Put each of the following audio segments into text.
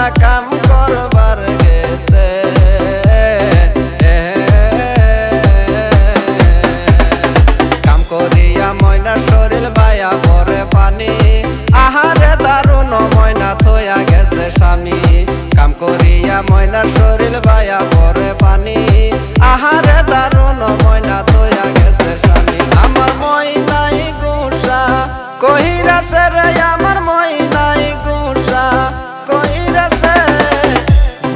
ময়না কাম করবার গেছে কাম করিয়া ময়নার শরীর বায়া পরে পানি আহারে দারুণ ময়না থইয়া গেছে স্বামী কাম করিয়া ময়নার শরীর বায়া পরে পানি আহারে দারুণ ময়না থইয়া গেছে স্বামী আমার ময়নাই গুসা কহিরাছে রে আমার ময়নাই গুসা কহিরাছে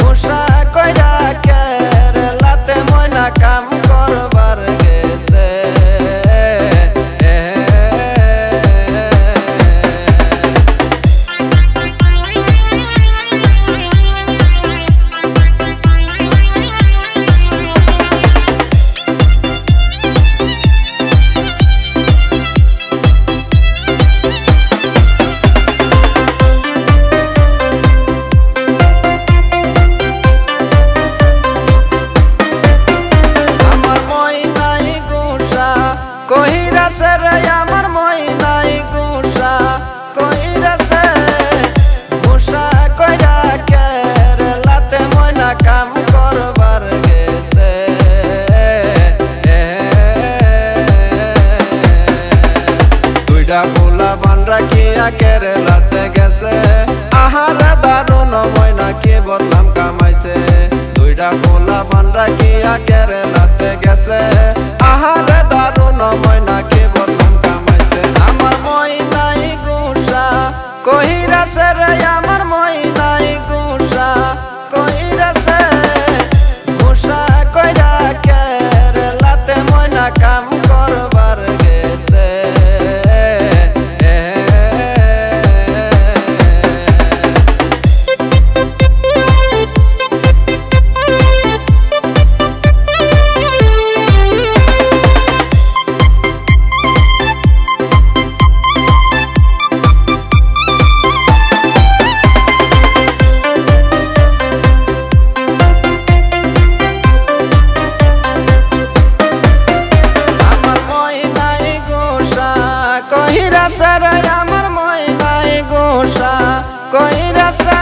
গুসা কইরা কেরালাতে ময়না কাম করবার গেছে কহিরাছে রে আমার ময়নাই গুসা কহিরাছে গুসা কইরা কেরালাতে ময়না কাম করবার গেছে দুইটা ফুলা বান রাখিয়া কেরালাতে গেছে আহারে দারুণ ময়না কি বদলাম কামাইছে দুইটা ফুলা বান রাখিয়া কেরালাতে গেছে আহারে দারুণ ময়না কি বদলাম কামাইছে আমার ময়নাই গুসা কহিরাছে রে আমার ময়নাই গুসা কহিরাছে গুসা কইরা কেরালাতে ময়না কাম করবার গেছে কহিরাছে রে আমার ময়নাই গুসা কহিরাছে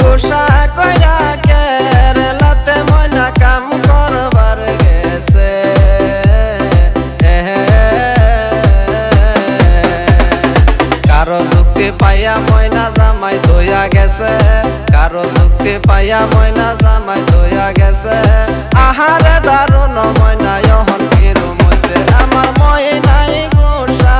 গুসা কইরা কেরালাতে ময়না কাম করবার গেছে কারো যুক্তি পাইয়া ময়না জামাই ধইয়া গেছে কারো যুক্তি পাইয়া ময়না জামাই ধইয়া গেছে আহারে দারুণ ময়না যখন কিরম হইছে আমার ময়নাই গুসা